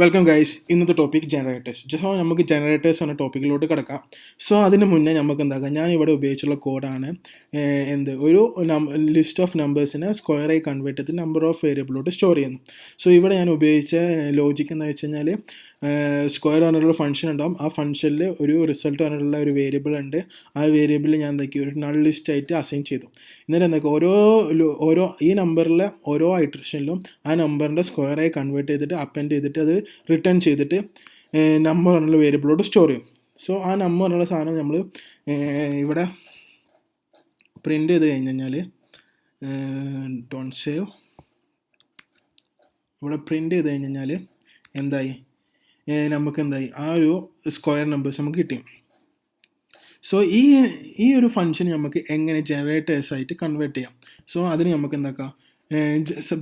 Welcome guys. ഇന്നത്തെ topic generators. Just നമുക്ക് generators എന്ന ടോപ്പിക്കിലോട്ട് കിടക്കാം. സോ അതിന് മുന്നേ നമുക്ക് എന്താക്കാം, ഞാൻ ഇവിടെ ഉപയോഗിച്ചുള്ള കോഡാണ് ഒരു ലിസ്റ്റ് ഓഫ് നമ്പേഴ്സിനെ സ്ക്വയറായി കൺവേർട്ട് ചെയ്ത് നമ്പർ ഓഫ് വേരിയബിളിലോട്ട് സ്റ്റോർ ചെയ്യുന്നു. സോ ഇവിടെ ഞാൻ ഉപയോഗിച്ച ലോജിക്ക് എന്ന് വെച്ച് കഴിഞ്ഞാൽ സ്ക്വയർ പറഞ്ഞിട്ടുള്ള ഫംഗ്ഷൻ ഉണ്ടാവും. ആ ഫംഗ്ഷനിൽ ഒരു റിസൾട്ട് പറഞ്ഞിട്ടുള്ള ഒരു വേരിയബിൾ ഉണ്ട്. ആ വേരിയബിളിൽ ഞാൻ എന്താക്കി ഒരു നൾ ലിസ്റ്റ് ആയിട്ട് അസൈൻ ചെയ്തു. എന്നിട്ട് എന്താക്കി ഓരോ ഈ നമ്പറിലെ ഓരോ ഇറ്ററേഷനിലും ആ നമ്പറിൻ്റെ സ്ക്വയറായി കൺവേർട്ട് ചെയ്തിട്ട് അപ്പൻഡ് ചെയ്തിട്ട് അത് റിട്ടേൺ ചെയ്തിട്ട് നമ്പർ എന്നുള്ള വേരിയബിളോട് സ്റ്റോർ ചെയ്യും. സോ ആ നമ്പർ എന്നുള്ള സാധനം നമ്മൾ ഇവിടെ പ്രിൻ്റ് ചെയ്ത് കഴിഞ്ഞ് കഴിഞ്ഞാൽ ഡോണ്ട് സേവ് ഇവിടെ പ്രിൻ്റ് ചെയ്ത് കഴിഞ്ഞ് കഴിഞ്ഞാൽ എന്തായി, നമുക്ക് എന്തായി ആ ഒരു സ്ക്വയർ നമ്പേഴ്സ് നമുക്ക് കിട്ടി. സോ ഈ ഒരു ഫംഗ്ഷൻ നമുക്ക് എങ്ങനെ ജനറേറ്റേഴ്സായിട്ട് കൺവേർട്ട് ചെയ്യാം. സോ അതിന് നമുക്ക് എന്താക്കാം,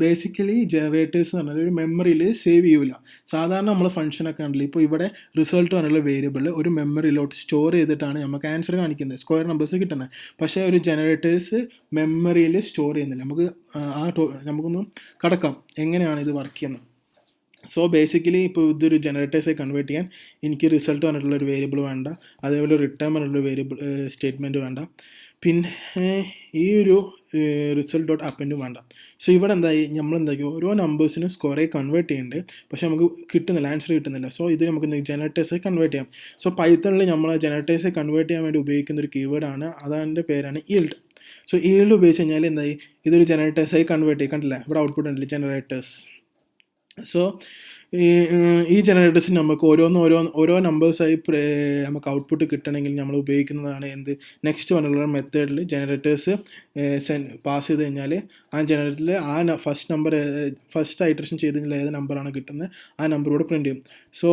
ബേസിക്കലി ജനറേറ്റേഴ്സ് എന്ന് പറഞ്ഞാൽ ഒരു മെമ്മറിയിൽ സേവ് ചെയ്യില്ല. സാധാരണ നമ്മൾ ഫംഗ്ഷനൊക്കെ ഉണ്ടല്ലോ, ഇപ്പോൾ ഇവിടെ റിസൾട്ട് പറഞ്ഞുള്ള വേരിയബിൾ ഒരു മെമ്മറിയിലോട്ട് സ്റ്റോർ ചെയ്തിട്ടാണ് നമുക്ക് ആൻസർ കാണിക്കുന്നത്, സ്ക്വയർ നമ്പേഴ്സ് കിട്ടുന്നത്. പക്ഷേ ഒരു ജനറേറ്റേഴ്സ് മെമ്മറിയിൽ സ്റ്റോർ ചെയ്യുന്നില്ല. നമുക്കൊന്ന് കടക്കാം എങ്ങനെയാണ് ഇത് വർക്ക് ചെയ്യുന്നത്. സോ ബേസിക്കലി ഇപ്പോൾ ഇതൊരു ജനറേറ്റേഴ്സായി കൺവേർട്ട് ചെയ്യാൻ എനിക്ക് റിസൾട്ട് പറഞ്ഞിട്ടുള്ളൊരു വേരിയബിൾ വേണ്ട, അതേപോലെ റിട്ടേൺ പറഞ്ഞിട്ടുള്ള വേരിയബിൾ സ്റ്റേറ്റ്മെൻറ്റ് വേണ്ട, പിന്നെ ഈ ഒരു റിസൾട്ട് ഡോട്ട് അപ്പൻറ്റും വേണ്ട. സോ ഇവിടെ നമ്മളെന്താക്കി ഓരോ നമ്പേഴ്സിനും സ്കോറെ കൺവേർട്ട് ചെയ്യുന്നുണ്ട്, പക്ഷേ നമുക്ക് കിട്ടുന്നില്ല, ആൻസർ കിട്ടുന്നില്ല. സോ ഇത് നമുക്ക് ജനറേറ്റേഴ്സായി കൺവേർട്ട് ചെയ്യാം. സോ പൈത്തണിൽ നമ്മൾ ജനറേറ്റേഴ്സായി കൺവേർട്ട് ചെയ്യാൻ വേണ്ടി ഉപയോഗിക്കുന്ന ഒരു കീവേഡാണ്, അതിൻ്റെ പേരാണ് ഈൽഡ്. സോ ഈൽഡ് ഉപയോഗിച്ച് കഴിഞ്ഞാൽ ഇതൊരു ജനറേറ്റേഴ്സായി കൺവേർട്ട് ചെയ്യും. കണ്ടില്ല, ഇവിടെ ഔട്ട്പുട്ട് ഉണ്ടല്ലോ ജനറേറ്റേഴ്സ്. സോ ഈ ജനറേറ്റേഴ്സിന് നമുക്ക് ഓരോ നമ്പേഴ്സായി നമുക്ക് ഔട്ട്പുട്ട് കിട്ടണമെങ്കിൽ നമ്മൾ ഉപയോഗിക്കുന്നതാണ് നെക്സ്റ്റ് വന്നുള്ള മെത്തേഡിൽ ജനറേറ്റേഴ്സ് പാസ് ചെയ്ത് കഴിഞ്ഞാൽ ആ ജനറേറ്ററിൽ ഫസ്റ്റ് ഐറ്ററേഷൻ ചെയ്ത് കഴിഞ്ഞാൽ ഏത് നമ്പറാണ് കിട്ടുന്നത് ആ നമ്പറോട് പ്രിൻ്റ് ചെയ്യും. സോ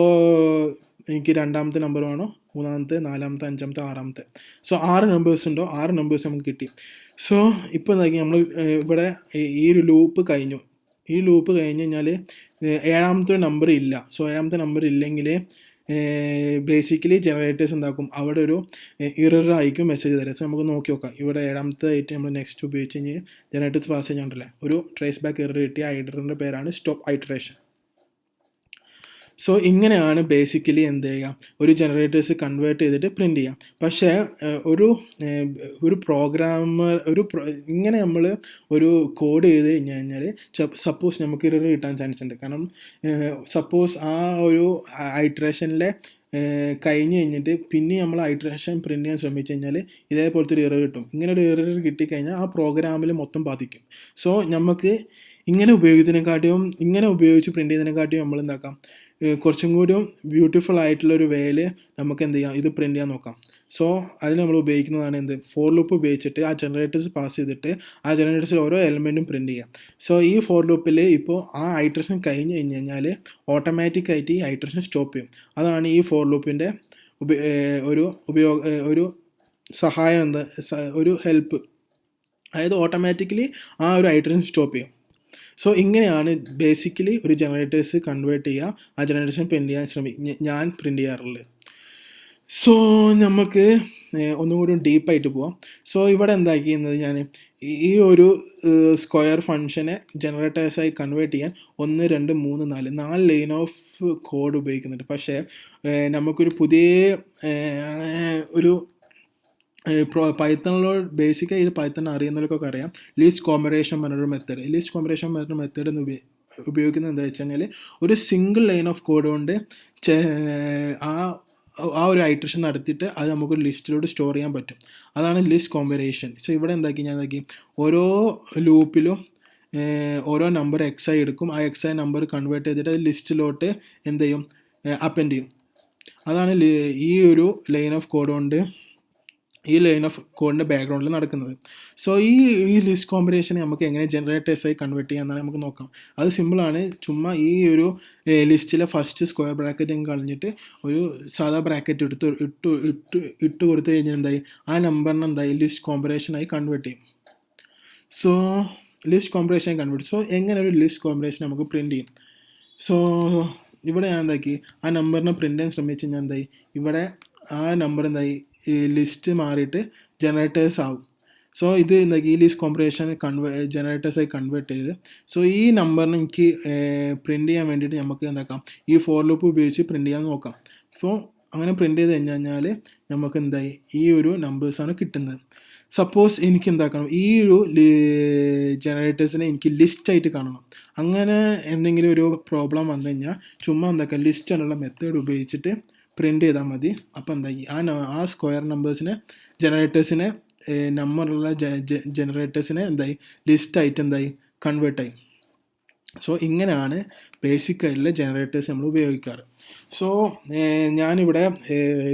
എനിക്ക് രണ്ടാമത്തെ നമ്പർ വേണോ, മൂന്നാമത്തെ, നാലാമത്തെ, അഞ്ചാമത്തെ, ആറാമത്തെ. സോ 6 നമ്പേഴ്സ് ഉണ്ടോ, 6 നമ്പേഴ്സ് നമുക്ക് കിട്ടി. സോ ഇപ്പോൾ നമ്മൾ ഇവിടെ ഈ ഒരു ലൂപ്പ് കഴിഞ്ഞു. ഈ ലൂപ്പ് കഴിഞ്ഞ് കഴിഞ്ഞാൽ ഏഴാമത്തെ നമ്പർ ഇല്ല. സോ ഏഴാമത്തെ നമ്പർ ഇല്ലെങ്കിൽ ബേസിക്കലി ജനറേറ്റേഴ്സ് എന്താക്കും, അവിടെ ഒരു ഇറർ ആയിരിക്കും മെസ്സേജ് തരാം. സോ നമുക്ക് നോക്കി നോക്കാം. ഇവിടെ ഏഴാമത്തെ ആയിട്ട് നമ്മൾ നെക്സ്റ്റ് ഉപയോഗിച്ച് കഴിഞ്ഞാൽ ജനറേറ്റേഴ്സ് പാസ് ചെയ്യാണ്ടല്ലേ ഒരു ട്രേസ് ബാക്ക് എറർ കിട്ടിയ ആ ഇററിൻ്റെ പേരാണ് സ്റ്റോപ്പ് ഐറ്ററേഷൻ. സോ ഇങ്ങനെയാണ് ബേസിക്കലി ഒരു ജനറേറ്റേഴ്സ് കൺവേർട്ട് ചെയ്തിട്ട് പ്രിൻ്റ് ചെയ്യാം. പക്ഷേ ഒരു പ്രോഗ്രാമർ ഇങ്ങനെ നമ്മൾ ഒരു കോഡ് ചെയ്ത് കഴിഞ്ഞാൽ സപ്പോസ് നമുക്ക് ഇറർ കിട്ടാൻ ചാൻസ് ഉണ്ട്. കാരണം സപ്പോസ് ആ ഒരു ഐറ്ററേഷനിലെ കഴിഞ്ഞ് കഴിഞ്ഞിട്ട് പിന്നെ നമ്മൾ ഐറ്ററേഷൻ പ്രിൻ്റ് ചെയ്യാൻ ശ്രമിച്ചു കഴിഞ്ഞാൽ ഇതേപോലത്തെ ഒരു എറർ കിട്ടും. ഇങ്ങനെ ഒരു എറർ കിട്ടിക്കഴിഞ്ഞാൽ ആ പ്രോഗ്രാമിൽ മൊത്തം ബാധിക്കും. സോ നമുക്ക് ഇങ്ങനെ ഉപയോഗിച്ച് പ്രിൻ്റ് ചെയ്യുന്നതിനെക്കാട്ടിയും നമ്മൾ എന്താക്കാം, കുറച്ചും കൂടിയും ബ്യൂട്ടിഫുൾ ആയിട്ടുള്ളൊരു വേയിൽ നമുക്ക് ഇത് പ്രിൻ്റ് ചെയ്യാൻ നോക്കാം. സോ അതിന് നമ്മൾ ഉപയോഗിക്കുന്നതാണ് ഫോർ ലൂപ്പ് ഉപയോഗിച്ചിട്ട് ആ ജനറേറ്റേഴ്സ് പാസ് ചെയ്തിട്ട് ആ ജനറേറ്റേഴ്സിൽ ഓരോ എലമെൻറ്റും പ്രിൻ്റ് ചെയ്യാം. സോ ഈ ഫോർ ലൂപ്പിൽ ഇപ്പോൾ ആ ഐറ്ററേഷൻ കഴിഞ്ഞ് കഴിഞ്ഞാൽ ഓട്ടോമാറ്റിക്കായിട്ട് ഈ ഐറ്ററേഷൻ സ്റ്റോപ്പ് ചെയ്യും. അതാണ് ഈ ഫോർ ലൂപ്പിൻ്റെ ഒരു സഹായം, ഒരു ഹെൽപ്പ്. അതായത് ഓട്ടോമാറ്റിക്കലി ആ ഒരു ഐറ്ററേഷൻ സ്റ്റോപ്പ് ചെയ്യും. സോ ഇങ്ങനെയാണ് ബേസിക്കലി ഒരു ജനറേറ്റേഴ്സ് കൺവേർട്ട് ചെയ്യുക, ആ ജനറേഷൻ പ്രിൻ്റ് ചെയ്യാൻ ഞാൻ പ്രിൻ്റ് ചെയ്യാറുള്ളത്. സോ നമുക്ക് ഒന്നും കൂടി ഡീപ്പായിട്ട് പോവാം. സോ ഇവിടെ എന്താക്കിയിരുന്നത്, ഞാൻ ഈ ഒരു സ്ക്വയർ ഫംഗ്ഷനെ ജനറേറ്റേഴ്സായി കൺവേർട്ട് ചെയ്യാൻ 1, 2, 3, 4 ലൈൻ ഓഫ് കോഡ് ഉപയോഗിക്കുന്നുണ്ട്. പക്ഷേ നമുക്കൊരു പുതിയ ഒരു പൈത്തണിലോട് ബേസിക്കായി പൈത്തൺ അറിയുന്നവർക്കൊക്കെ അറിയാം ലീസ്റ്റ് കോമ്പറേഷൻ പറഞ്ഞൊരു മെത്തേഡ് എന്ന് ഉപയോഗിക്കുന്നത് എന്താ വെച്ച് കഴിഞ്ഞാൽ ഒരു സിംഗിൾ ലൈൻ ഓഫ് കോഡ് കൊണ്ട് ആ ഒരു ഐറ്ററേഷൻ നടത്തിയിട്ട് അത് നമുക്കൊരു ലിസ്റ്റിലോട്ട് സ്റ്റോർ ചെയ്യാൻ പറ്റും. അതാണ് ലിസ്റ്റ് കോമ്പറേഷൻ. സോ ഇവിടെ ഞാൻ ഓരോ ലൂപ്പിലും ഓരോ നമ്പർ എക്സായി എടുക്കും. ആ എക്സായി നമ്പർ കൺവേർട്ട് ചെയ്തിട്ട് അത് ലിസ്റ്റിലോട്ട് അപ്പൻഡ് ചെയ്യും. അതാണ് ഈ ഒരു ലൈൻ ഓഫ് കോഡിൻ്റെ ബാക്ക്ഗ്രൗണ്ടിൽ നടക്കുന്നത്. സോ ഈ ലിസ്റ്റ് കോമ്പിനേഷൻ നമുക്ക് എങ്ങനെ ജനറേറ്റേഴ്സായി കൺവേർട്ട് ചെയ്യാമെന്നാണ് നമുക്ക് നോക്കാം. അത് സിമ്പിളാണ്. ചുമ്മാ ഈ ഒരു ലിസ്റ്റിലെ ഫസ്റ്റ് സ്ക്വയർ ബ്രാക്കറ്റ് കളഞ്ഞിട്ട് ഒരു സാധാ ബ്രാക്കറ്റ് ഇട്ട് കൊടുത്തു കഴിഞ്ഞാൽ ആ നമ്പറിനെ ലിസ്റ്റ് കോമ്പിനേഷനായി കൺവേർട്ട് ചെയ്യും. സോ ലിസ്റ്റ് കോമ്പിനേഷനായി കൺവേർട്ട്. സോ എങ്ങനെ ഒരു ലിസ്റ്റ് കോമ്പിനേഷൻ നമുക്ക് പ്രിൻ്റ് ചെയ്യും. സോ ഇവിടെ ഞാൻ ആ നമ്പറിനെ പ്രിൻ്റ് ചെയ്യാൻ ശ്രമിച്ച് ഞാൻ ഇവിടെ ആ നമ്പർ ഈ ലിസ്റ്റ് മാറിയിട്ട് ജനറേറ്റേഴ്സ് ആവും. സോ ഇത് ഈ ലീസ്റ്റ് കോമ്പിനേഷൻ ജനറേറ്റേഴ്സായി കൺവേർട്ട് ചെയ്ത് സോ ഈ നമ്പറിന് എനിക്ക് പ്രിൻറ്റ് ചെയ്യാൻ വേണ്ടിയിട്ട് നമുക്ക് എന്താക്കാം ഈ ഫോർ ലൂപ്പ് ഉപയോഗിച്ച് പ്രിൻറ്റ് ചെയ്യാൻ നോക്കാം. അപ്പോൾ അങ്ങനെ പ്രിൻറ്റ് ചെയ്ത് കഴിഞ്ഞാൽ നമുക്ക് എന്തായി ഈ ഒരു നമ്പേഴ്സാണ് കിട്ടുന്നത്. സപ്പോസ് എനിക്ക് എന്താക്കണം ഈ ഒരു ജനറേറ്റേഴ്സിനെ എനിക്ക് ലിസ്റ്റായിട്ട് കാണണം. അങ്ങനെ എന്തെങ്കിലും ഒരു പ്രോബ്ലം വന്നു കഴിഞ്ഞാൽ ചുമ്മാ എന്താക്കാം ലിസ്റ്റ് എന്നുള്ള മെത്തേഡ് ഉപയോഗിച്ചിട്ട് പ്രിൻറ്റ് ചെയ്താൽ മതി. അപ്പോൾ എന്തായി ആ സ്ക്വയർ നമ്പേഴ്സിനെ ജനറേറ്റേഴ്സിനെ നമ്പറുള്ള ജനറേറ്റേഴ്സിനെ എന്തായി ലിസ്റ്റായിട്ട് എന്തായി കൺവേർട്ടായി. സോ ഇങ്ങനെയാണ് ബേസിക് ആയിട്ടുള്ള ജനറേറ്റേഴ്സ് നമ്മൾ ഉപയോഗിക്കാറ്. സോ ഞാനിവിടെ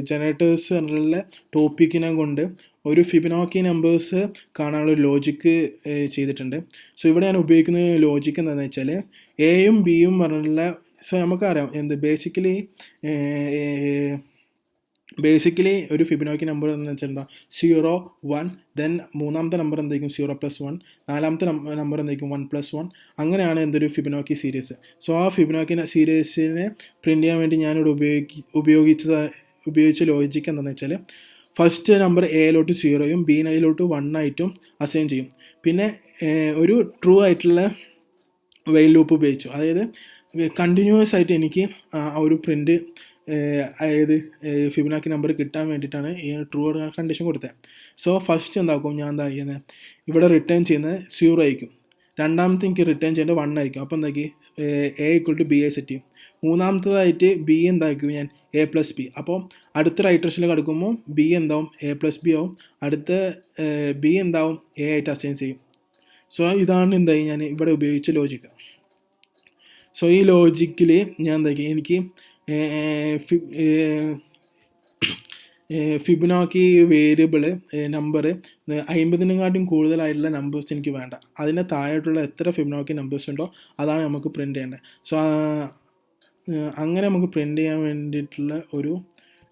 ജനറേറ്റേഴ്സ് എന്നുള്ള ടോപ്പിക്കിനെ കൊണ്ട് ഒരു ഫിബൊനാച്ചി നമ്പേഴ്സ് കാണാനുള്ള ലോജിക്ക് ചെയ്തിട്ടുണ്ട്. സോ ഇവിടെ ഞാൻ ഉപയോഗിക്കുന്ന ലോജിക്ക് എന്താണെന്ന് വെച്ചാൽ എയും ബിയും പറഞ്ഞുള്ള സോ നമുക്കറിയാം ബേസിക്കലി ഒരു ഫിബൊനാച്ചി നമ്പർ എന്ന് വെച്ചാൽ എന്താ 0 1 ദെൻ മൂന്നാമത്തെ നമ്പർ എന്തായിരിക്കും 0+1, നാലാമത്തെ നമ്പർ എന്തായിരിക്കും 1+1. അങ്ങനെയാണ് എന്തൊരു ഫിബൊനാച്ചി സീരീസ്. സോ ആ ഫിബൊനാച്ചി സീരീസിനെ പ്രിൻറ്റ് ചെയ്യാൻ വേണ്ടി ഞാനിവിടെ ഉപയോഗിച്ച ലോജിക്ക് എന്താണെന്ന് വെച്ചാൽ ഫസ്റ്റ് നമ്പർ എയിലോട്ട് 0യും ബിയിലോട്ട് 1 ആയിട്ടും അസൈൻ ചെയ്യും. പിന്നെ ഒരു ട്രൂ ആയിട്ടുള്ള വൈൽ ലൂപ്പ് ഉപയോഗിച്ചു. അതായത് കണ്ടിന്യൂസ് ആയിട്ട് എനിക്ക് ആ ഒരു പ്രിൻറ്റ് അതായത് ഫിബൊനാച്ചി നമ്പർ കിട്ടാൻ വേണ്ടിയിട്ടാണ് ഈ ട്രൂ കണ്ടീഷൻ കൊടുത്തത്. സോ ഫസ്റ്റ് എന്താക്കും ഞാൻ എന്താ ചെയ്യുന്നത് ഇവിടെ റിട്ടേൺ ചെയ്യുന്നത് 0 ആയിരിക്കും. രണ്ടാമത്തെ എനിക്ക് റിട്ടേൺ ചെയ്യേണ്ടത് 1 ആയിരിക്കും. അപ്പോൾ എന്താക്കി A=B ആയി സെറ്റ് ചെയ്യും. മൂന്നാമത്തതായിട്ട് ബി എന്തായിരിക്കും ഞാൻ A+B. അപ്പോൾ അടുത്ത റൈറ്റേഴ്സിൽ കിടക്കുമ്പോൾ ബി എന്താവും A+B ആവും. അടുത്ത ബി എന്താവും A ആയിട്ട് അസൈൻ ചെയ്യും. സോ ഇതാണ് എന്തായി ഞാൻ ഇവിടെ ഉപയോഗിച്ച ലോജിക്ക്. സോ ഈ ലോജിക്കിൽ ഞാൻ എന്താക്കി എനിക്ക് ഫിബൊനാച്ചി വേരിയബിൾ നമ്പർ 50-നെക്കാട്ടും കൂടുതലായിട്ടുള്ള നമ്പേഴ്സ് എനിക്ക് വേണ്ട. അതിന് താഴെയുള്ള എത്ര ഫിബൊനാച്ചി നമ്പേഴ്സ് ഉണ്ടോ അതാണ് നമുക്ക് പ്രിൻറ്റ് ചെയ്യേണ്ടത്. സോ അങ്ങനെ നമുക്ക് പ്രിൻറ്റ് ചെയ്യാൻ വേണ്ടിയിട്ടുള്ള ഒരു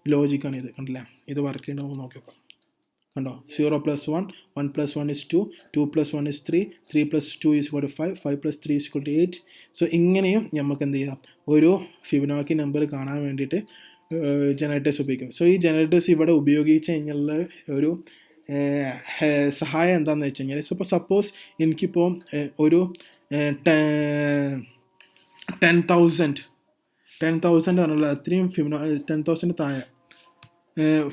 ലോജിക്കാണ് ഇത്. കണ്ടില്ലേ, ഇത് വർക്ക് ചെയ്യണമെന്ന് നോക്കിയപ്പോൾ കണ്ടോ 0+1 1+1 is 2 2+1 is 3 3+2 is 5 5+3 is 8. So ഇങ്ങനെയും നമുക്ക് എന്ത് ചെയ്യാം ഒരു ഫിബൊനാച്ചി നമ്പർ കാണാൻ വേണ്ടിയിട്ട് ജനറേറ്റേഴ്സ് ഉപയോഗിക്കും. സോ ഈ ജനറേറ്റേഴ്സ് ഇവിടെ ഉപയോഗിച്ച് കഴിഞ്ഞുള്ള ഒരു സഹായം എന്താണെന്ന് വെച്ച് കഴിഞ്ഞാൽ സപ്പോസ് എനിക്കിപ്പോൾ ഒരു 10,000 പറഞ്ഞുള്ള അത്രയും 10,000 താഴെ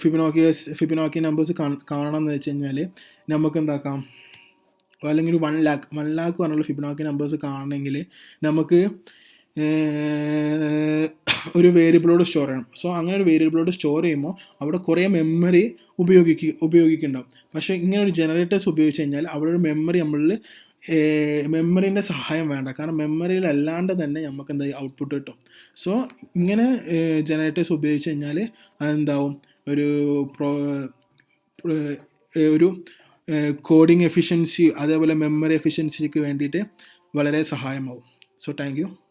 ഫിബൊനാച്ചി നമ്പേഴ്സ് കാണണം എന്ന് വെച്ച് കഴിഞ്ഞാൽ നമുക്ക് എന്താക്കാം, അല്ലെങ്കിൽ 1 lakh പറഞ്ഞുള്ള ഫിബൊനാച്ചി നമ്പേഴ്സ് കാണണമെങ്കിൽ നമുക്ക് ഒരു വേരിയബിളോട് സ്റ്റോർ ചെയ്യണം. സോ അങ്ങനെ ഒരു വേരിയബിളോട് സ്റ്റോർ ചെയ്യുമ്പോൾ അവിടെ കുറേ മെമ്മറി ഉപയോഗിക്കുന്നുണ്ടാവും. പക്ഷേ ഇങ്ങനെ ഒരു ജനറേറ്റേഴ്സ് ഉപയോഗിച്ച് കഴിഞ്ഞാൽ അവിടെ ഒരു മെമ്മറീൻ്റെ സഹായം വേണ്ട. കാരണം മെമ്മറിയിൽ അല്ലാണ്ട് തന്നെ നമുക്ക് എന്താ ഔട്ട്പുട്ട് കിട്ടും. സോ ഇങ്ങനെ ജനറേറ്റേഴ്സ് ഉപയോഗിച്ച് കഴിഞ്ഞാൽ അതെന്താവും ഒരു കോഡിങ് എഫിഷ്യൻസി അതേപോലെ മെമ്മറി എഫിഷ്യൻസിക്ക് വേണ്ടിയിട്ട് വളരെ സഹായമാവും. So thank you.